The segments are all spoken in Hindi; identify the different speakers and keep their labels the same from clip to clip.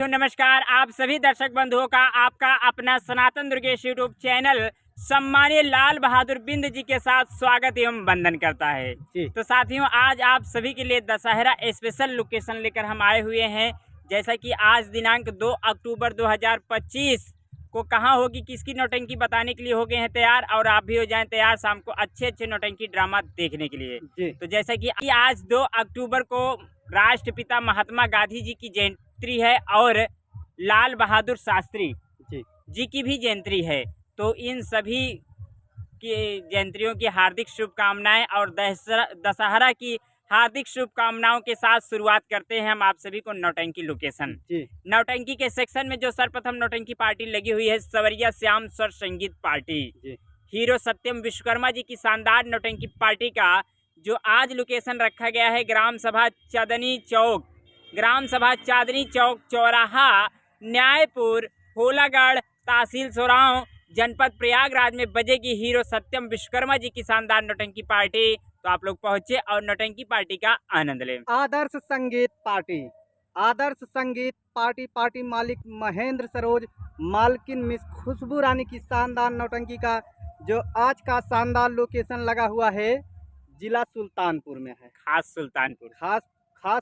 Speaker 1: तो नमस्कार आप सभी दर्शक बंधुओं का आपका अपना सनातन दुर्गेश यूट्यूब चैनल सम्मानीय लाल बहादुर बिंद जी के साथ स्वागत एवं वंदन करता है जी। तो साथियों, आज आप सभी के लिए दशहरा स्पेशल लोकेशन लेकर हम आए हुए हैं। जैसा कि आज दिनांक 2 अक्टूबर 2025 को कहाँ होगी, किसकी नौटंकी बताने के लिए हो गए हैं तैयार, और आप भी हो जाएं तैयार शाम को अच्छे नौटंकी ड्रामा देखने के लिए जी। तो जैसा कि आज 2 अक्टूबर को राष्ट्रपिता महात्मा गांधी जी की जयंती है और लाल बहादुर शास्त्री जी की भी जयंती है। तो इन सभी की जयंतियों की हार्दिक शुभकामनाएं और दशहरा की हार्दिक शुभकामनाओं के साथ शुरुआत करते हैं हम आप सभी को नौटंकी लोकेशन। नौटंकी के सेक्शन में जो सर्वप्रथम नौटंकी पार्टी लगी हुई है सवरिया श्याम स्वर संगीत पार्टी, हीरो सत्यम विश्वकर्मा जी की शानदार नौटंकी पार्टी का जो आज लोकेशन रखा गया है ग्राम सभा चांदनी चौक चौराहा न्यायपुर होलागढ़ तहसील सोराव जनपद प्रयागराज में बजेगी हीरो सत्यम विश्वकर्मा जी की शानदार नौटंकी पार्टी। तो आप लोग पहुंचे और नौटंकी पार्टी का आनंद लें।
Speaker 2: आदर्श संगीत पार्टी मालिक महेंद्र सरोज, मालकिन मिस खुशबू रानी की शानदार नौटंकी का जो आज का शानदार लोकेशन लगा हुआ है जिला सुल्तानपुर में है। खास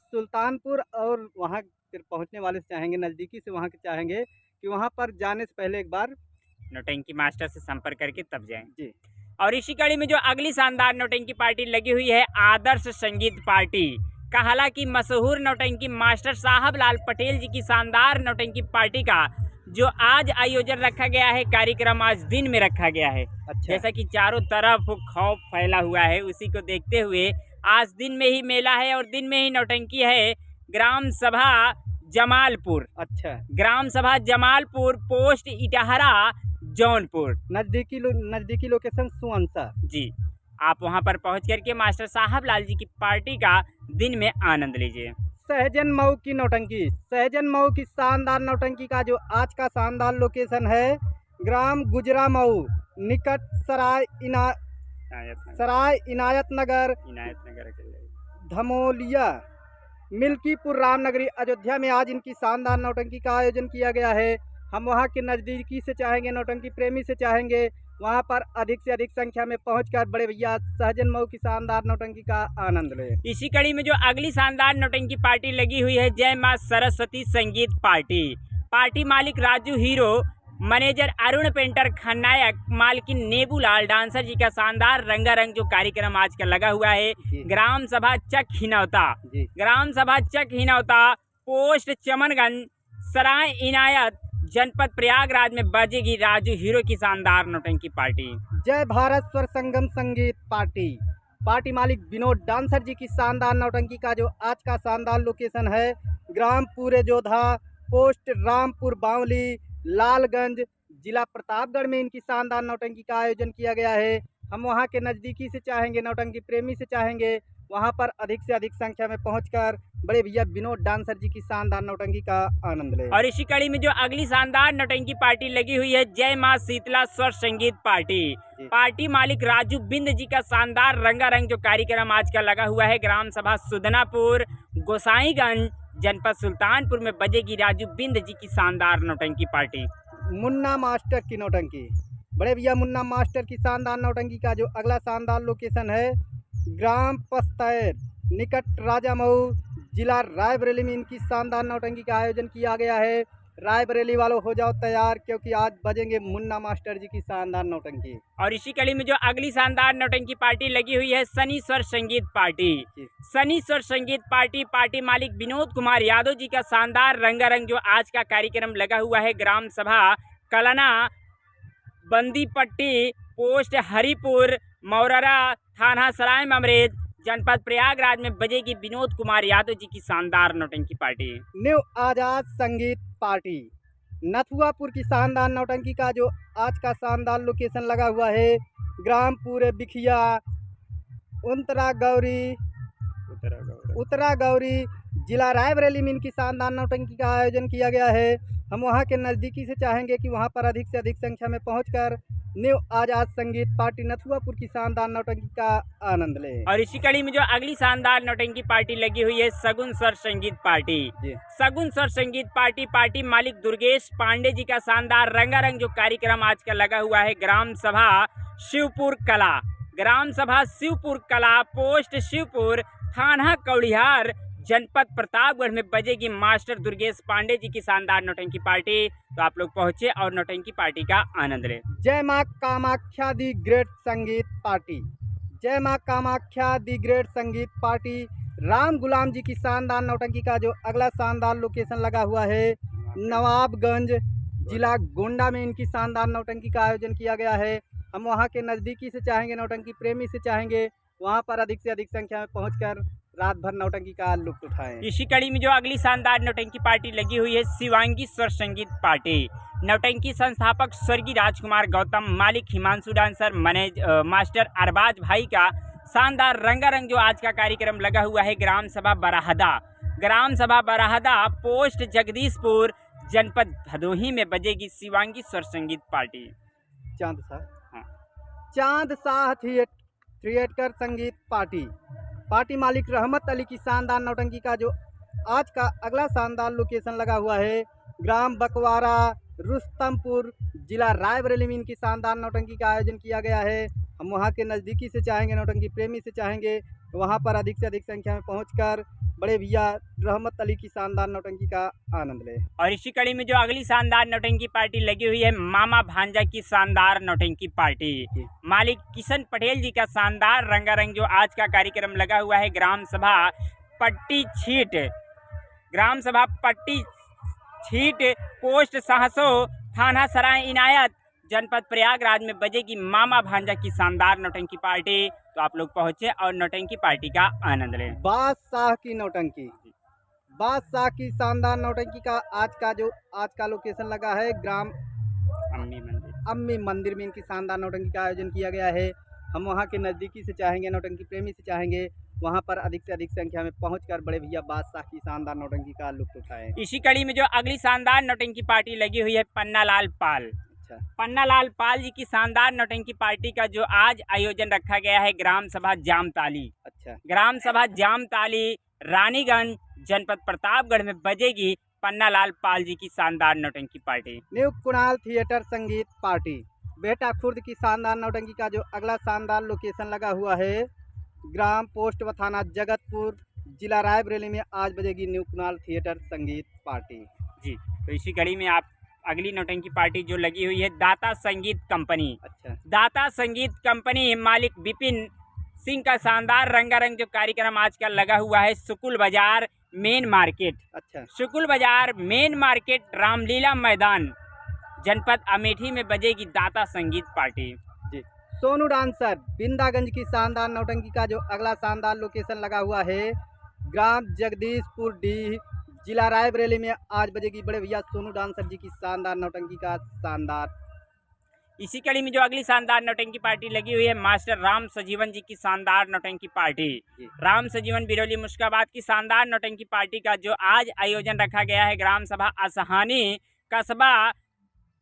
Speaker 2: सुल्तानपुर और वहाँ फिर पहुँचने वाले चाहेंगे नज़दीकी से वहाँ के चाहेंगे कि वहाँ पर जाने से पहले एक बार
Speaker 1: नौटंकी मास्टर से संपर्क करके तब जाएं जी। और इसी कड़ी में जो अगली शानदार नौटंकी पार्टी लगी हुई है आदर्श संगीत पार्टी का, हालांकि मशहूर नौटंकी मास्टर साहब लाल पटेल जी की शानदार नौटंकी पार्टी का जो आज आयोजन रखा गया है, कार्यक्रम आज दिन में रखा गया है। जैसा कि चारों तरफ खौफ फैला हुआ है, उसी को देखते हुए आज दिन में ही मेला है और दिन में ही नौटंकी है। ग्राम सभा जमालपुर पोस्ट इटहरा जौनपुर,
Speaker 2: नजदीकी लोकेशन सुअंसा जी।
Speaker 1: आप वहां पर पहुंच करके मास्टर साहब लाल जी की पार्टी का दिन में आनंद लीजिए।
Speaker 2: सहजन मऊ की शानदार नौटंकी का जो आज का शानदार लोकेशन है ग्राम गुजरा मऊ निकट सराय इनायत नगर धमोलिया मिल्कीपुर रामनगरी अयोध्या में आज इनकी शानदार नौटंकी का आयोजन किया गया है। हम वहाँ के नज़दीकी से चाहेंगे, नौटंकी प्रेमी से चाहेंगे वहाँ पर अधिक से अधिक संख्या में पहुंचकर बड़े भैया सहजन मऊ की शानदार नौटंकी का आनंद लें।
Speaker 1: इसी कड़ी में जो अगली शानदार नौटंकी पार्टी लगी हुई है जय मां सरस्वती संगीत पार्टी मालिक Raju hero, manager Arun painter खन्नायक, मालकिन नेबूलाल डांसर जी का शानदार रंगारंग जो कार्यक्रम आज का लगा हुआ है ग्राम सभा चक हिनौता पोस्ट चमनगंज सराय इनायत जनपद प्रयागराज में बजेगी राजू हीरो की शानदार नौटंकी पार्टी।
Speaker 2: जय भारत स्वर संगम संगीत पार्टी मालिक विनोद डांसर जी की शानदार नौटंकी का जो आज का शानदार लोकेशन है ग्राम पूरे जोधा पोस्ट रामपुर बावली लालगंज जिला प्रतापगढ़ में इनकी शानदार नौटंकी का आयोजन किया गया है। हम वहां के नज़दीकी से चाहेंगे, नौटंकी प्रेमी से चाहेंगे वहां पर अधिक से अधिक संख्या में पहुंचकर बड़े भैया विनोद डांसर जी की शानदार नौटंकी का आनंद लें।
Speaker 1: और इसी कड़ी में जो अगली शानदार नौटंकी पार्टी लगी हुई है जय मां शीतला स्वर संगीत पार्टी मालिक राजू बिंद जी का शानदार रंगारंग जो कार्यक्रम आज का लगा हुआ है ग्राम सभा सुदनापुर गोसाईगंज जनपद सुल्तानपुर में बजेगी राजू बिंद जी की शानदार नौटंकी पार्टी।
Speaker 2: मुन्ना मास्टर की नौटंकी, बड़े भैया मुन्ना मास्टर की शानदार नौटंकी का जो अगला शानदार लोकेशन है ग्राम पस्तैर निकट राजा मऊ जिला रायबरेली में इनकी शानदार नौटंकी का आयोजन किया गया है। रायबरेली वालों हो जाओ तैयार क्योंकि आज बजेंगे मुन्ना मास्टर जी की शानदार नौटंकी।
Speaker 1: और इसी कड़ी में जो अगली शानदार नौटंकी पार्टी लगी हुई है शनि स्वर संगीत पार्टी मालिक विनोद कुमार यादव जी का शानदार रंगारंग जो आज का कार्यक्रम लगा हुआ है ग्राम सभा कलाना बंदीपट्टी पोस्ट हरिपुर मौररा थाना सराय ममरेज जनपद प्रयागराज में बजेगी विनोद कुमार यादव जी की शानदार नौटंकी पार्टी।
Speaker 2: न्यू आजाद संगीत पार्टी नथुआपुर की शानदार नौटंकी का जो आज का शानदार लोकेशन लगा हुआ है ग्राम पूरे बिखिया उत्तरा गौरी जिला रायबरेली में इनकी शानदार नौटंकी का आयोजन किया गया है। हम वहां के नज़दीकी से चाहेंगे कि वहां पर अधिक से अधिक संख्या में पहुंचकर न्यू आजाद संगीत पार्टी नथुआपुर की शानदार नौटंकी का आनंद लें।
Speaker 1: और इसी कड़ी में जो अगली शानदार नौटंकी पार्टी लगी हुई है सगुन स्वर संगीत पार्टी। सगुन स्वर संगीत पार्टी मालिक दुर्गेश पांडे जी का शानदार रंगारंग जो कार्यक्रम आज का लगा हुआ है ग्राम सभा शिवपुर कला, ग्राम सभा शिवपुर कला, पोस्ट शिवपुर, थाना कौड़िहार, जनपद प्रतापगढ़ में बजेगी मास्टर दुर्गेश पांडे जी की शानदार नौटंकी पार्टी। तो आप लोग पहुंचे और नौटंकी पार्टी का आनंद लें।
Speaker 2: जय मां कामाख्या दी ग्रेट संगीत पार्टी, जय मां कामाख्या दी ग्रेट संगीत पार्टी राम गुलाम जी की शानदार नौटंकी का जो अगला शानदार लोकेशन लगा हुआ है नवाबगंज जिला गोंडा में इनकी शानदार नौटंकी का आयोजन किया गया है। हम वहां के नज़दीकी से चाहेंगे, नौटंकी प्रेमी से चाहेंगे वहां पर अधिक से अधिक संख्या में पहुंचकर रात भर नौटंकी का लुत्फ उठाएं।
Speaker 1: इसी कड़ी में जो अगली शानदार नौटंकी पार्टी लगी हुई है शिवांगी स्वर संगीत पार्टी। नौटंकी संस्थापक स्वर्गीय राजकुमार गौतम, मालिक हिमांशु डांसर, मास्टर अरबाज भाई का शानदार रंगारंग जो आज का कार्यक्रम लगा हुआ है ग्राम सभा बराहदा, ग्राम सभा बराहदा, पोस्ट जगदीशपुर, जनपद भदोही में बजेगी शिवांगी स्वर संगीत पार्टी।
Speaker 2: चांद शाह थिएटर संगीत पार्टी मालिक रहमत अली की शानदार नौटंकी का जो आज का अगला शानदार लोकेशन लगा हुआ है ग्राम बकवारा, रुस्तमपुर, जिला रायबरेली में इनकी शानदार नौटंकी का आयोजन किया गया है। हम वहां के नज़दीकी से चाहेंगे, नौटंकी प्रेमी से चाहेंगे वहां पर अधिक से अधिक संख्या में पहुंचकर बड़े भैया रहमत अली की शानदार नौटंकी का आनंद लें।
Speaker 1: और इसी कड़ी में जो अगली शानदार नौटंकी पार्टी लगी हुई है मामा भांजा की शानदार नौटंकी पार्टी, मालिक किशन पटेल जी का शानदार रंगारंग जो आज का कार्यक्रम लगा हुआ है ग्राम सभा पट्टी छीट, ग्राम सभा पट्टी छीट, पोस्ट सहसो, थाना सराय इनायत, जनपद प्रयागराज में बजेगी मामा भांजा की शानदार नौटंकी पार्टी। तो आप लोग पहुंचे और नौटंकी पार्टी का आनंद लें।
Speaker 2: बादशाह की नौटंकी, बादशाह की शानदार नौटंकी का आज का लोकेशन लगा है ग्राम अम्मी मंदिर में इनकी शानदार नौटंकी का आयोजन किया गया है। हम वहां के नज़दीकी से चाहेंगे, नौटंकी प्रेमी से चाहेंगे वहां पर अधिक से अधिक संख्या में पहुंचकर बड़े भैया बादशाह की शानदार नौटंकी का लुत्फ उठाएं।
Speaker 1: इसी कड़ी में जो अगली शानदार नौटंकी पार्टी लगी हुई है पन्नालाल पाल, पन्नालाल पाल जी की शानदार नौटंकी पार्टी का जो आज आयोजन रखा गया है ग्राम सभा जामताली, ग्राम सभा जामताली, रानीगंज, जनपद प्रतापगढ़ में बजेगी पन्नालाल पाल जी की शानदार नौटंकी पार्टी।
Speaker 2: न्यू कुणाल थिएटर संगीत पार्टी बेटा खुर्द की शानदार नौटंकी का जो अगला शानदार लोकेशन लगा हुआ है ग्राम पोस्ट व थाना जगतपुर, जिला रायबरेली में आज बजेगी न्यू कुणाल थिएटर संगीत पार्टी।
Speaker 1: जी, तो इसी कड़ी में आप अगली नौटंकी पार्टी जो लगी हुई है दाता संगीत कंपनी, दाता संगीत कंपनी, मालिक विपिन सिंह का शानदार रंगारंग जो कार्यक्रम आज का लगा हुआ है शुकुल बाजार मेन मार्केट, शुकुल बाजार मेन मार्केट, रामलीला मैदान, जनपद अमेठी में बजेगी दाता संगीत पार्टी।
Speaker 2: जी, सोनू डांसर बिंदागंज की शानदार नौटंकी का जो अगला शानदार लोकेशन लगा हुआ है ग्राम जगदीशपुर डी, जिला रायबरेली में आज बजेगी बड़े भैया सोनू डांसर जी की शानदार नौटंकी का शानदार।
Speaker 1: इसी कड़ी में जो अगली शानदार नौटंकी पार्टी लगी हुई है मास्टर राम सजीवन जी की शानदार नौटंकी पार्टी, राम सजीवन बिरौली मुश्काबाद की शानदार नौटंकी पार्टी का जो आज आयोजन रखा गया है ग्राम सभा असहानी, कस्बा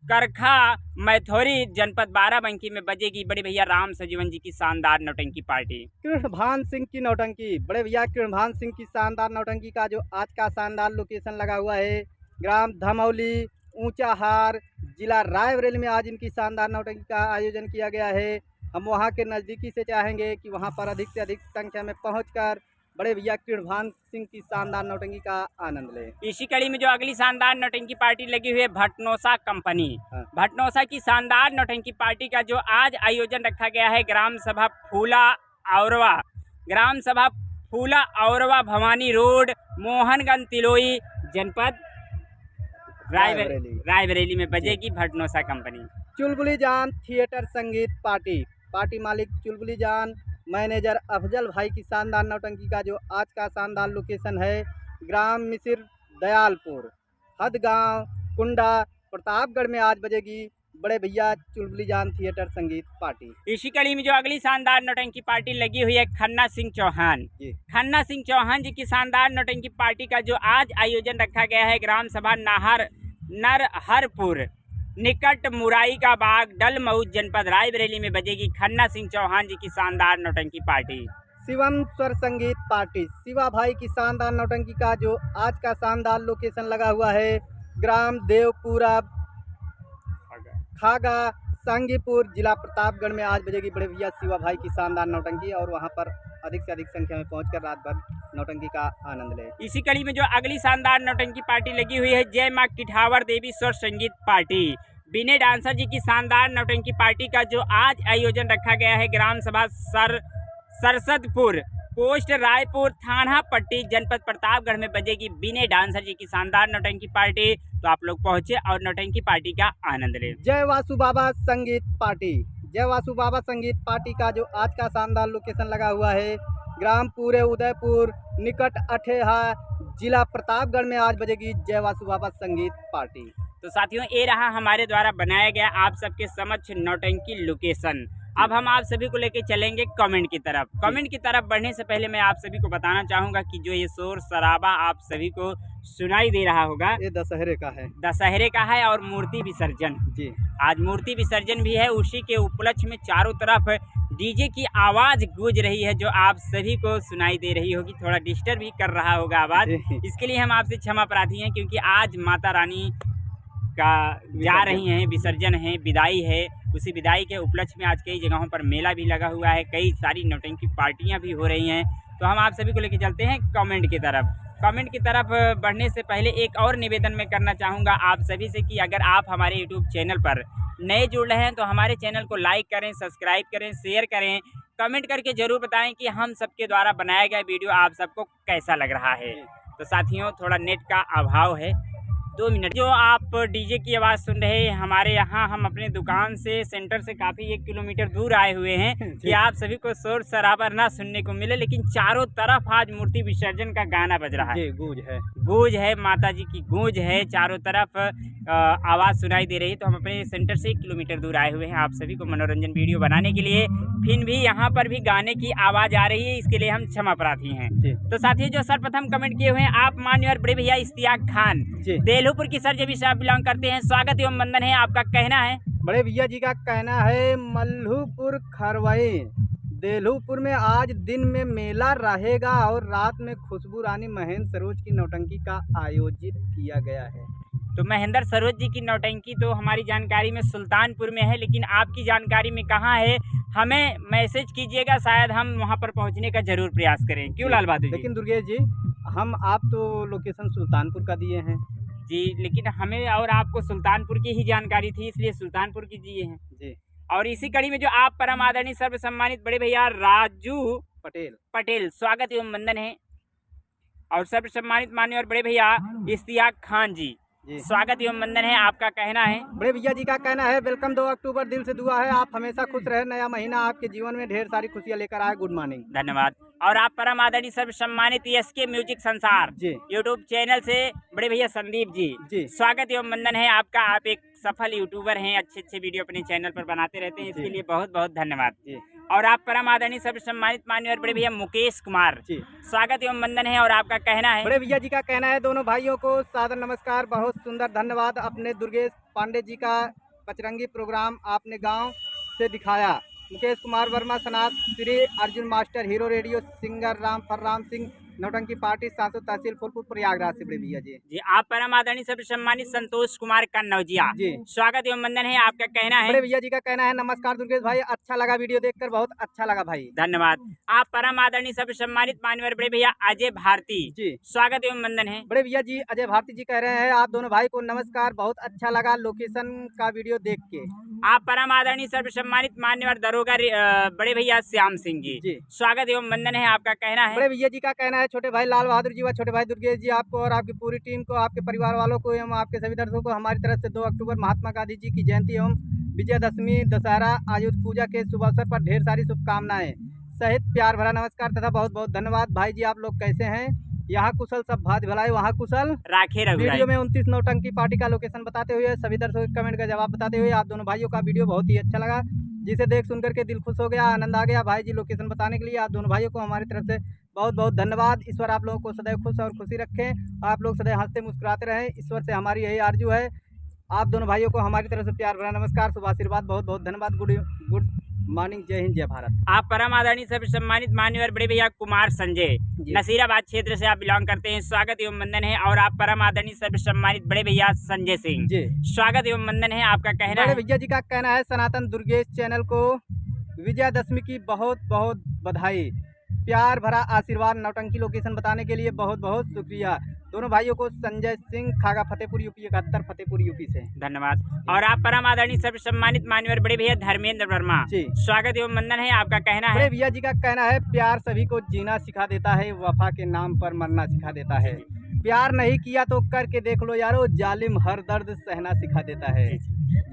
Speaker 1: करखा, मैथोरी, जनपद बाराबंकी में बजेगी बड़े भैया राम सजीवन जी की शानदार नौटंकी पार्टी।
Speaker 2: कृष्णभान सिंह की नौटंकी, बड़े भैया कृष्णभान सिंह की शानदार नौटंकी का जो आज का शानदार लोकेशन लगा हुआ है ग्राम धमौली, ऊंचाहार, जिला रायबरेली में आज इनकी शानदार नौटंकी का आयोजन किया गया है। हम वहां के नज़दीकी से चाहेंगे कि वहां पर अधिक से अधिक संख्या में पहुंचकर बड़े भैया कृष्णभान सिंह की शानदार नौटंकी का आनंद लें।
Speaker 1: इसी कड़ी में जो अगली शानदार नौटंकी पार्टी लगी हुई है भटनोसा कंपनी, भटनोसा की शानदार नौटंकी पार्टी का जो आज आयोजन रखा गया है ग्राम सभा फूला औरवा, ग्राम सभा फूला औरवा, भवानी रोड, मोहनगंज तिलोई, जनपद रायबरेली में बजेगी भटनोसा कंपनी।
Speaker 2: चुलबुली जान थिएटर संगीत पार्टी मालिक चुलबुली जान, मैनेजर अफजल भाई की शानदार नौटंकी का जो आज का शानदार लोकेशन है ग्राम मिसिर दयालपुर, हदगांव, कुंडा, प्रतापगढ़ में आज बजेगी बड़े भैया चुलबुली जान थिएटर संगीत पार्टी।
Speaker 1: इसी कड़ी में जो अगली शानदार नौटंकी पार्टी लगी हुई है खन्ना सिंह चौहान, खन्ना सिंह चौहान जी की शानदार नौटंकी पार्टी का जो आज आयोजन रखा गया है ग्राम सभा नरहरपुर, निकट मुराई का बाग डलमऊ जनपद रायबरेली में बजेगी खन्ना सिंह चौहान जी की शानदार नौटंकी पार्टी।
Speaker 2: शिवम स्वर संगीत पार्टी शिवा भाई की शानदार नौटंकी का जो आज का शानदार लोकेशन लगा हुआ है ग्राम देवपुरा खागा सांगीपुर जिला प्रतापगढ़ में आज बजेगी बड़े भैया शिवा भाई की शानदार नौटंकी और वहां पर अधिक से अधिक संख्या में पहुंचकर रात भर नौटंकी का आनंद ले।
Speaker 1: इसी कड़ी में जो अगली शानदार नौटंकी पार्टी लगी हुई है जय माँ किठावर देवी स्वर संगीत पार्टी बिने डांसर जी की शानदार नौटंकी पार्टी का जो आज आयोजन रखा गया है ग्राम सभा सरसदपुर पोस्ट रायपुर थाना पट्टी जनपद प्रतापगढ़ में बजेगी बिने डांसर जी की शानदार नौटंकी पार्टी। तो आप लोग पहुंचे और नौटंकी पार्टी का आनंद लें।
Speaker 2: जय वासु बाबा संगीत पार्टी जय वासु बाबा संगीत पार्टी का जो आज का शानदार लोकेशन लगा हुआ है ग्राम पूरे उदयपुर निकट अठेहा जिला प्रतापगढ़ में आज बजेगी जय वासु बाबा संगीत पार्टी।
Speaker 1: तो साथियों ये रहा हमारे द्वारा बनाया गया आप सबके समक्ष नौटंकी लोकेशन। अब हम आप सभी को लेके चलेंगे कमेंट की तरफ। कमेंट की तरफ बढ़ने से पहले मैं आप सभी को बताना चाहूँगा कि जो ये शोर शराबा आप सभी को सुनाई दे रहा होगा
Speaker 2: ये दशहरे का है।
Speaker 1: दशहरे का है और मूर्ति विसर्जन
Speaker 2: जी
Speaker 1: आज मूर्ति विसर्जन भी है। उसी के उपलक्ष्य में चारों तरफ डीजे की आवाज़ गूंज रही है जो आप सभी को सुनाई दे रही होगी। थोड़ा डिस्टर्ब भी कर रहा होगा आवाज़, इसके लिए हम आपसे क्षमा प्रार्थी हैं क्योंकि आज माता रानी का जा रही हैं, विसर्जन है, विदाई है। उसी विदाई के उपलक्ष्य में आज कई जगहों पर मेला भी लगा हुआ है, कई सारी नौटंकी पार्टियां भी हो रही हैं। तो हम आप सभी को लेकर चलते हैं कमेंट की तरफ। कमेंट की तरफ बढ़ने से पहले एक और निवेदन मैं करना चाहूँगा आप सभी से कि अगर आप हमारे यूट्यूब चैनल पर नए जुड़ रहे हैं तो हमारे चैनल को लाइक करें, सब्सक्राइब करें, शेयर करें, कमेंट करके ज़रूर बताएं कि हम सबके द्वारा बनाया गया वीडियो आप सबको कैसा लग रहा है। तो साथियों थोड़ा नेट का अभाव है, 2 मिनट। जो आप डीजे की आवाज़ सुन रहे हैं हमारे यहाँ हम अपने दुकान से सेंटर से काफ़ी 1 किलोमीटर दूर आए हुए हैं कि आप सभी को शोर शराबा ना सुनने को मिले, लेकिन चारों तरफ आज मूर्ति विसर्जन का गाना बज रहा है। गूंज है, माता जी की गूंज है, चारों तरफ आवाज़ सुनाई दे रही है। तो हम अपने सेंटर से 1 किलोमीटर दूर आए हुए हैं आप सभी को मनोरंजन वीडियो बनाने के लिए। फिर भी यहाँ पर भी गाने की आवाज़ आ रही है, इसके लिए हम क्षमा प्रार्थी हैं। तो साथियों जो सर्वप्रथम कमेंट किए हुए हैं आप मान्यवर बड़े भैया इश्तियाक खान देलहुपुर की सर जब से आप बिलोंग करते हैं, स्वागत एवं वंदन है। आपका कहना है?
Speaker 2: बड़े भैया जी का कहना है मल्लूपुर खरवई देलहुपुर में आज दिन में मेला रहेगा और रात में खुशबू रानी महेंद्र सरोज की नौटंकी का आयोजित किया गया है।
Speaker 1: तो महेंद्र सरोज जी की नौटंकी तो हमारी जानकारी में सुल्तानपुर में है, लेकिन आपकी जानकारी में कहाँ है हमें मैसेज कीजिएगा, शायद हम वहाँ पर पहुँचने का जरूर प्रयास करें। क्यों लाल बहादुर जी?
Speaker 2: लेकिन दुर्गेश जी आप तो लोकेशन सुल्तानपुर का दिए हैं
Speaker 1: जी, लेकिन हमें और आपको सुल्तानपुर की ही जानकारी थी इसलिए सुल्तानपुर की दिए हैं
Speaker 2: जी।
Speaker 1: और इसी कड़ी में जो आप परम आदरणीय सर्व सम्मानित बड़े भैया राजू पटेल स्वागत एवं वंदन है और सर्व सम्मानित मान्य और बड़े भैया इश्तियाक खान जी स्वागत एवं वंदन है। आपका कहना है?
Speaker 2: बड़े भैया जी का कहना है वेलकम 2 अक्टूबर, दिल से दुआ है आप हमेशा खुश रहे, नया महीना आपके जीवन में ढेर सारी खुशियां लेकर आए। गुड मॉर्निंग,
Speaker 1: धन्यवाद। और आप परम आदरणीय सर्व सम्मानित SK म्यूजिक संसार यूट्यूब चैनल से बड़े भैया संदीप जी स्वागत एवं वंदन है आपका। आप एक सफल यूट्यूबर हैं, अच्छे वीडियो अपने चैनल पर बनाते रहते हैं, इसके लिए बहुत बहुत धन्यवाद। और आप परम आदरणीय सर्व सम्मानित मान्य और बड़े भैया मुकेश कुमार स्वागत एवं वंदन है और आपका कहना है?
Speaker 2: बड़े भैया जी का कहना है दोनों भाइयों को सादर नमस्कार, बहुत सुंदर धन्यवाद। अपने दुर्गेश पांडे जी का बजरंगी प्रोग्राम आपने गांव से दिखाया। मुकेश कुमार वर्मा सनात Shri Arjun master hero radio singer Ram Singh नौटंकी पार्टी सांसद तहसील फूलपुर प्रयागराज से बड़े भैया जी।
Speaker 1: आप परम आदरणीय सर्व सम्मानित संतोष कुमार कन्नौजिया स्वागत एवं वंदन है। आपका कहना है?
Speaker 2: बड़े भैया जी का कहना है नमस्कार दुर्गेश भाई, अच्छा लगा वीडियो देखकर, बहुत अच्छा लगा भाई,
Speaker 1: धन्यवाद। आप परम आदरणीय सर्व सम्मानित मान्यवर बड़े भैया अजय भारती स्वागत एवं वंदन है।
Speaker 2: बड़े भैया जी अजय भारती जी कह रहे हैं आप दोनों भाई को नमस्कार, बहुत अच्छा लगा लोकेशन का वीडियो देख के।
Speaker 1: आप परम आदरणीय सर्व सम्मानित मान्यवर दरोगा बड़े भैया श्याम सिंह जी स्वागत एवं वंदन है। आपका कहना है?
Speaker 2: बड़े भैया जी का कहना है छोटे भाई लाल बहादुर जी व छोटे भाई दुर्गेश जी आपको और आपकी पूरी टीम को, आपके परिवार वालों को एवं आपके सभी दर्शकों को हमारी तरफ से 2 अक्टूबर महात्मा गांधी जी की जयंती एवं विजयदशमी दशहरा आयुध पूजा के शुभ अवसर पर ढेर सारी शुभकामनाएं सहित प्यार भरा नमस्कार तथा बहुत बहुत धन्यवाद। भाई जी आप लोग कैसे हैं? यहाँ कुशल, सब भात भलाई वहाँ कुशल
Speaker 1: राखे।
Speaker 2: वीडियो में 29 नौटंकी पार्टी का लोकेशन बताते हुए सभी दर्शकों के कमेंट का जवाब बताते हुए आप दोनों भाइयों का वीडियो बहुत ही अच्छा लगा, जिसे देख सुनकर के दिल खुश हो गया, आनंद आ गया। भाई जी लोकेशन बताने के लिए आप दोनों भाइयों को हमारी तरफ से बहुत बहुत धन्यवाद। ईश्वर आप लोगों को सदैव खुश और खुशी रखें, आप लोग सदैव हंसते मुस्कुराते रहें, ईश्वर से हमारी यही आरजू है। आप दोनों भाइयों को हमारी तरफ से प्यार भरा नमस्कार, शुभ आशीर्वाद, बहुत बहुत धन्यवाद। गुड मॉर्निंग, जय हिंद, जय भारत।
Speaker 1: आप परम आदरणीय सर्व सम्मानित मान्यवर बड़े भैया कुमार संजय नसीराबाद क्षेत्र से आप बिलोंग करते हैं, स्वागत एवं वंदन है। और आप परम आदरणीय सर्व सम्मानित बड़े भैया संजय सिंह
Speaker 2: जी,
Speaker 1: स्वागत एवं वंदन है। आपका कहना
Speaker 2: बड़े
Speaker 1: है?
Speaker 2: भैया जी का कहना है सनातन दुर्गेश चैनल को विजयादशमी की बहुत बहुत बधाई, प्यार भरा आशीर्वाद, नौटंकी लोकेशन बताने के लिए बहुत बहुत शुक्रिया। दोनों भाइयों को संजय सिंह, खागा फतेहपुर यूपी 71, फतेहपुर यूपी से
Speaker 1: धन्यवाद। और आप परम आदरणीय सर्व सम्मानित मान्यवर बड़े भैया धर्मेंद्र वर्मा
Speaker 2: जी,
Speaker 1: स्वागत एवं वंदन है। आपका कहना
Speaker 2: बड़े
Speaker 1: है?
Speaker 2: भैया जी का कहना है प्यार सभी को जीना सिखा देता है, वफा के नाम पर मरना सिखा देता है। प्यार नहीं किया तो करके देख लो यारो, जालिम हर दर्द सहना सिखा देता है।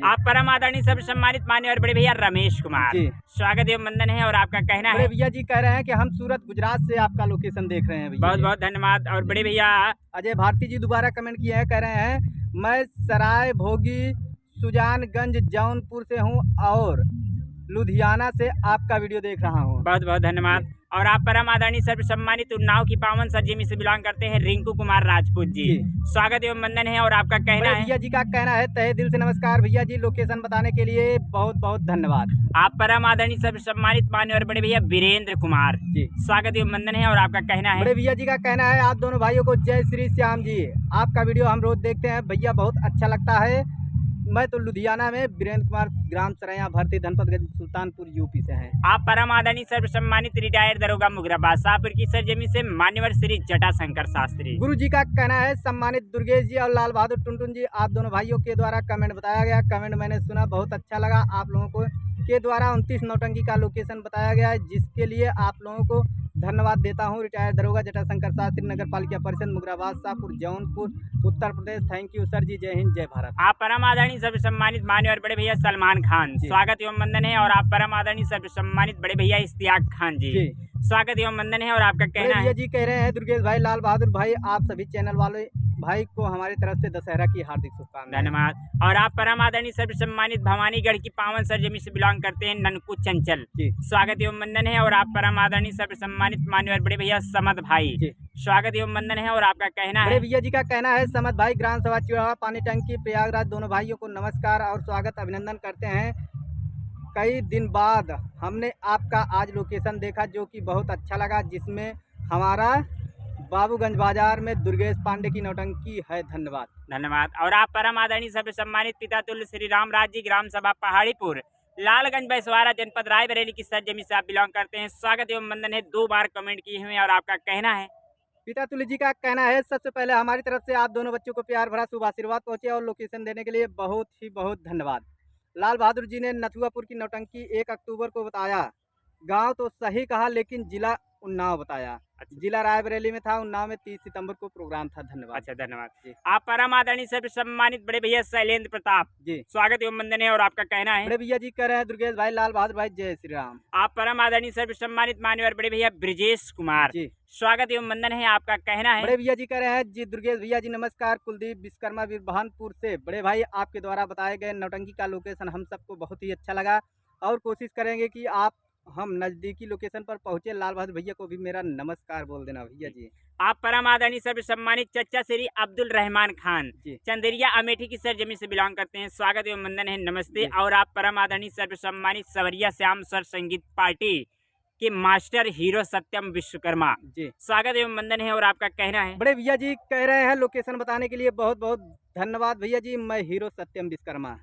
Speaker 1: आप परम आदरणीय सर्व सम्मानित मान्यवर बड़े भैया रमेश कुमार
Speaker 2: जी,
Speaker 1: स्वागत एवं वंदन है। और आपका कहना
Speaker 2: बड़े
Speaker 1: है?
Speaker 2: भैया जी कह रहे हैं कि हम सूरत गुजरात से आपका लोकेशन देख रहे हैं भैया
Speaker 1: बहुत
Speaker 2: जी।
Speaker 1: बहुत धन्यवाद। और बड़े भैया
Speaker 2: अजय भारती जी दोबारा कमेंट किए हैं, कह रहे हैं मैं सराय भोगी सुजानगंज जौनपुर से हूं और लुधियाना से आपका वीडियो देख रहा हूं।
Speaker 1: बहुत बहुत धन्यवाद। और आप परम आदरणीय सर्व सम्मानित उन्नाव की पावन सरजमी से बिलोंग करते हैं रिंकू कुमार राजपूत जी स्वागत एवं वंदन है। और आपका कहना
Speaker 2: बड़े
Speaker 1: है?
Speaker 2: भैया जी का कहना है तहे दिल से नमस्कार भैया जी, लोकेशन बताने के लिए बहुत बहुत धन्यवाद।
Speaker 1: आप परम आदरणीय सर्व सम्मानित मान्यवर बड़े भैया वीरेंद्र कुमार
Speaker 2: जी,
Speaker 1: स्वागत एवं वंदन है। और आपका कहना है?
Speaker 2: बड़े भैया जी का कहना है आप दोनों भाइयों को जय श्री श्याम जी, आपका वीडियो हम रोज देखते हैं भैया, बहुत अच्छा लगता है। मैं तो लुधियाना में वीरेंद्र कुमार, ग्राम सरैया भर्ती, धनपतगंज, सुल्तानपुर यूपी से हैं।
Speaker 1: आप परम आदरणीय सर्व सम्मानित रिटायर्ड दरोगा मुगराबाद शाहपुर की सरजमी से मान्यवर श्री जटाशंकर शास्त्री
Speaker 2: गुरु जी का कहना है सम्मानित दुर्गेश जी और लाल बहादुर टुनटुन जी, आप दोनों भाइयों के द्वारा कमेंट बताया गया, कमेंट मैंने सुना, बहुत अच्छा लगा। आप लोगों को के द्वारा 29 नौटंकी का लोकेशन बताया गया है, जिसके लिए आप लोगों को धन्यवाद देता हूं। रिटायर्ड दरोगा जटाशंकर शास्त्री, नगर पालिका परिषद मुगराबाद Shahpur Jaunpur Uttar Pradesh. Thank you sir जी, जय हिंद, जय भारत।
Speaker 1: आप परम आदरणीय सर्व सम्मानित मान्यवर बड़े भैया सलमान खान
Speaker 2: जी,
Speaker 1: स्वागत एवं वंदन है। और आप परम आदरणीय सर्व सम्मानित बड़े भैया इश्तियाक खान जी
Speaker 2: जी,
Speaker 1: स्वागत एवं वंदन है। और आपका
Speaker 2: बड़े
Speaker 1: कहना
Speaker 2: भैया
Speaker 1: है?
Speaker 2: जी कह रहे हैं दुर्गेश भाई, लाल बहादुर भाई, आप सभी चैनल वाले भाई को हमारी तरफ से दशहरा की हार्दिक शुभकामनाएं।
Speaker 1: धन्यवाद। और आप परम आदरणीय सर्व सम्मानित भवानीगढ़ की पावन सरजमी से बिलोंग करते हैं ननकू चंचल
Speaker 2: जी,
Speaker 1: स्वागत एवं वंदन है। और आप परम आदरणीय सर्व सम्मानित मान्यवर बड़े भैया समद भाई
Speaker 2: जी,
Speaker 1: स्वागत एवं वंदन है। और आपका कहना
Speaker 2: बड़े
Speaker 1: है?
Speaker 2: भैया जी का कहना है समद भाई, ग्राम सभा चिड़वा, पानी टंकी, प्रयागराज, दोनों भाइयों को नमस्कार और स्वागत, अभिनंदन करते हैं। कई दिन बाद हमने आपका आज लोकेशन देखा जो कि बहुत अच्छा लगा, जिसमें हमारा बाबूगंज बाजार में दुर्गेश पांडे की नौटंकी है। धन्यवाद।
Speaker 1: धन्यवाद। और आप परम आदरणीय सर्व सम्मानित पिता तुल्य श्री रामराज जी, ग्राम सभा पहाड़ीपुर, लालगंज बैसवारा, जनपद रायबरेली की सरजमी से आप बिलोंग करते हैं, स्वागत एवं वंदन है। 2 बार कमेंट किए हुए हैं। और आपका कहना है?
Speaker 2: पिता तुल्य जी का कहना है सबसे पहले हमारी तरफ से आप दोनों बच्चों को प्यार भरा शुभ आशीर्वाद पहुंचे और लोकेशन देने के लिए बहुत ही बहुत धन्यवाद। लाल बहादुर जी ने नथुआपुर की नौटंकी 1 अक्टूबर को बताया, गांव तो सही कहा लेकिन जिला उन्नाव बताया। जिला रायबरेली में था, उन्नाव में 30 सितंबर को प्रोग्राम था। धन्यवाद।
Speaker 1: अच्छा, धन्यवाद।
Speaker 2: जी,
Speaker 1: आप परम आदरणीय सर्व सम्मानित बड़े भैया शैलेंद्र प्रताप
Speaker 2: जी,
Speaker 1: स्वागत एवं वंदन है। और आपका कहना है?
Speaker 2: बड़े भैया जी कह रहे हैं दुर्गेश भाई, लाल बहादुर भाई, जय श्री राम।
Speaker 1: आप परम आदरणीय सर्व सम्मानित मान्यवर बड़े भैया ब्रिजेश कुमार
Speaker 2: जी,
Speaker 1: स्वागत एवं वंदन है। आपका कहना है?
Speaker 2: बड़े भैया जी कह रहे हैं जी दुर्गेश भैया जी नमस्कार, कुलदीप विश्वकर्मा बीरबहानपुर से। बड़े भाई आपके द्वारा बताए गए नौटंकी का लोकेशन हम सबको बहुत ही अच्छा लगा और कोशिश करेंगे कि आप हम नज़दीकी लोकेशन पर पहुंचे। लाल बहादुर भैया को भी मेरा नमस्कार बोल देना भैया जी।
Speaker 1: आप परम आदरणीय सर्व सम्मानित चच्चा श्री अब्दुल रहमान खान
Speaker 2: जी,
Speaker 1: चंदेरिया अमेठी की सरजमी से बिलोंग करते हैं, स्वागत एवं वंदन है, नमस्ते।
Speaker 2: जी,
Speaker 1: और आप परम आदरणीय सर्व सम्मानित सवरिया श्याम स्वर संगीत पार्टी के मास्टर हीरो सत्यम विश्वकर्मा
Speaker 2: जी,
Speaker 1: स्वागत एवं वंदन है। और आपका कहना है?
Speaker 2: बड़े भैया जी कह रहे हैं लोकेशन बताने के लिए बहुत बहुत धन्यवाद भैया जी, मैं हीरो सत्यम विश्वकर्मा।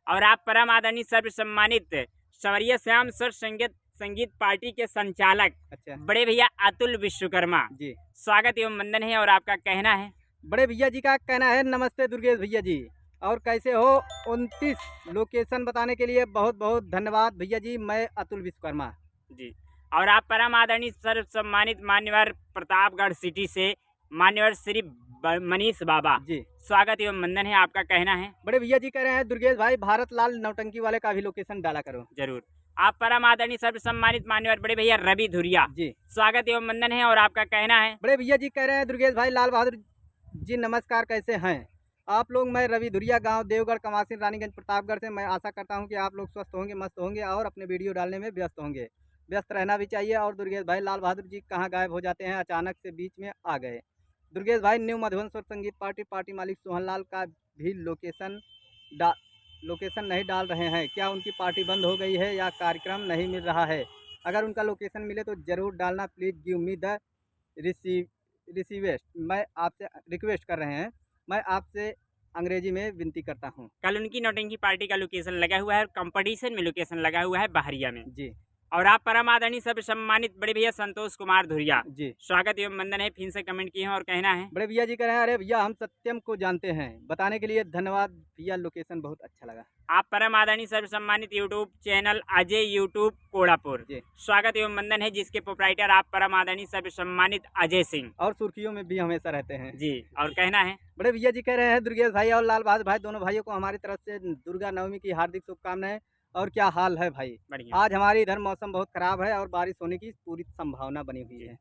Speaker 1: और आप परम आदरणीय सर्व सम्मानित सवरिया श्याम स्वर संगीत पार्टी के संचालक
Speaker 2: अच्छा,
Speaker 1: बड़े भैया अतुल विश्वकर्मा
Speaker 2: जी,
Speaker 1: स्वागत एवं वंदन है। और आपका कहना है?
Speaker 2: बड़े भैया जी का कहना है नमस्ते दुर्गेश भैया जी, और कैसे हो। 29 लोकेशन बताने के लिए बहुत बहुत धन्यवाद भैया जी, मैं अतुल विश्वकर्मा।
Speaker 1: जी। और आप परम आदरणीय सर्व सम्मानित मान्यवर प्रतापगढ़ सिटी से मान्यवर श्री मनीष बाबा
Speaker 2: जी,
Speaker 1: स्वागत एवं वंदन है। आपका कहना है?
Speaker 2: बड़े भैया जी कह रहे हैं दुर्गेश भाई भारत लाल नौटंकी वाले का भी लोकेशन डाला करो।
Speaker 1: जरूर। आप परम आदरणीय सर्व सम्मानित मान्यवर बड़े भैया रवि धुरिया
Speaker 2: जी,
Speaker 1: स्वागत एवं वंदन है। और आपका कहना है?
Speaker 2: बड़े भैया जी कह रहे हैं दुर्गेश भाई, लाल बहादुर जी नमस्कार, कैसे हैं आप लोग। मैं रवि धुरिया, गांव देवगढ़, कमासिन, रानीगंज, प्रतापगढ़ से। मैं आशा करता हूं कि आप लोग स्वस्थ होंगे, मस्त होंगे और अपने वीडियो डालने में व्यस्त होंगे। व्यस्त रहना भी चाहिए। और दुर्गेश भाई, लाल बहादुर जी कहाँ गायब हो जाते हैं, अचानक से बीच में आ गए। दुर्गेश भाई न्यू मधुबन स्वर संगीत पार्टी मालिक सोहनलाल का भी लोकेशन लोकेशन नहीं डाल रहे हैं, क्या उनकी पार्टी बंद हो गई है या कार्यक्रम नहीं मिल रहा है? अगर उनका लोकेशन मिले तो ज़रूर डालना। Please give me the request. मैं आपसे रिक्वेस्ट कर रहे हैं, मैं आपसे अंग्रेजी में विनती करता हूँ।
Speaker 1: कल उनकी नौटंकी पार्टी का लोकेशन लगा हुआ है और कंपटीशन में लोकेशन लगा हुआ है बहरिया में।
Speaker 2: जी
Speaker 1: और आप परम आदरणीय सब सम्मानित बड़े भैया संतोष कुमार धुरिया,
Speaker 2: जी।
Speaker 1: स्वागत एवं वंदन है। फिर से कमेंट किए हैं और कहना है
Speaker 2: बड़े भैया जी कह रहे हैं, अरे भैया हम सत्यम को जानते हैं, बताने के लिए धन्यवाद भैया, लोकेशन बहुत अच्छा लगा।
Speaker 1: आप परम आदरणीय सर्व सम्मानित YouTube channel Ajay YouTube Kodapur,
Speaker 2: जी।
Speaker 1: स्वागत एवं वंदन है, जिसके प्रोपराइटर आप परम आदरणीय सर्व सम्मानित अजय सिंह
Speaker 2: और सुर्खियों में भी हमेशा रहते हैं
Speaker 1: जी। और कहना है
Speaker 2: बड़े भैया जी कह रहे हैं, दुर्गेश भाई और लाल बहादुर भाई दोनों भाइयों को हमारी तरफ से दुर्गा नवमी की हार्दिक शुभकामनाएं। और क्या हाल है भाई?
Speaker 1: बढ़िया।
Speaker 2: आज हमारे इधर मौसम बहुत खराब है और बारिश होने की पूरी संभावना बनी हुई है।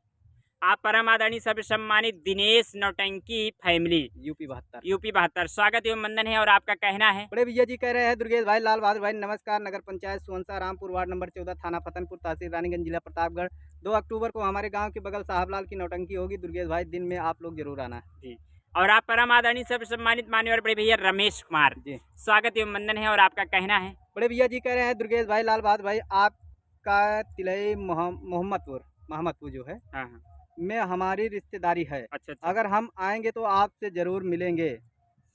Speaker 1: आप परम आदरणीय सर्व सम्मानित दिनेश नौटंकी फैमिली
Speaker 2: यूपी 72
Speaker 1: यूपी 72, स्वागत एवं वंदन है। और आपका कहना है
Speaker 2: बड़े भैया जी कह रहे हैं, दुर्गेश भाई लाल बहादुर भाई नमस्कार। नगर पंचायत सुहंसा रामपुर वार्ड नंबर 14 थाना फतनपुर तहसील रानीगंज जिला प्रतापगढ़ 2 अक्टूबर को हमारे गांव के बगल साहबलाल की नौटंकी होगी। दुर्गेश भाई दिन में आप लोग जरूर आना
Speaker 1: जी। और आप परम आदरणीय सर्व सम्मानित मान्यवर बड़े भैया रमेश कुमार
Speaker 2: जी।
Speaker 1: स्वागत एवं वंदन है। और आपका कहना है
Speaker 2: बड़े भैया जी कह रहे हैं, दुर्गेश भाई लाल बहादुर भाई आपका तिलई मोहम्मदपुर जो है
Speaker 1: हाँ हाँ
Speaker 2: में हमारी रिश्तेदारी है।
Speaker 1: अच्छा अच्छा।
Speaker 2: अगर हम आएंगे तो आपसे ज़रूर मिलेंगे।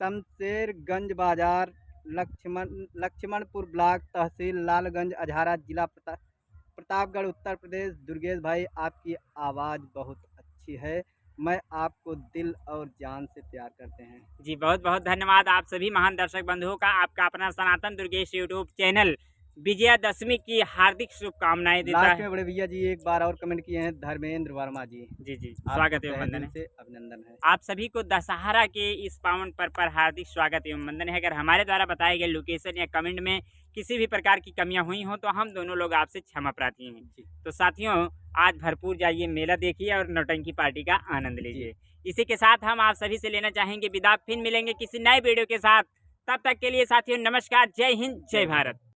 Speaker 2: शमशेरगंज बाजार लक्ष्मणपुर ब्लॉक तहसील लालगंज अजहारा जिला प्रतापगढ़ उत्तर प्रदेश। दुर्गेश भाई आपकी आवाज़ बहुत अच्छी है, मैं आपको दिल और जान से प्यार करते हैं।
Speaker 1: जी बहुत बहुत धन्यवाद आप सभी महान दर्शक बंधुओं का। आपका अपना सनातन दुर्गेश यूट्यूब चैनल विजयादशमी की हार्दिक शुभकामनाएं देता
Speaker 2: लास्ट
Speaker 1: है।
Speaker 2: में बड़े भैया जी एक बार और कमेंट किए हैं, धर्मेंद्र वर्मा जी,
Speaker 1: जी जी,
Speaker 2: आपको
Speaker 1: स्वागत एवं
Speaker 2: तहे
Speaker 1: वंदन
Speaker 2: दिल
Speaker 1: है।
Speaker 2: से अभिनंदन है।
Speaker 1: आप सभी को दशहरा के इस पावन पर्व पर हार्दिक स्वागत एवं वंदन है। अगर हमारे द्वारा बताए गए लोकेशन या कमेंट में किसी भी प्रकार की कमियां हुई हों तो हम दोनों लोग आपसे क्षमा प्रार्थी हैं। तो साथियों, आज भरपूर जाइए, मेला देखिए और नौटंकी पार्टी का आनंद लीजिए। इसी के साथ हम आप सभी से लेना चाहेंगे विदा। फिर मिलेंगे किसी नए वीडियो के साथ, तब तक के लिए साथियों नमस्कार, जय हिंद, जय भारत।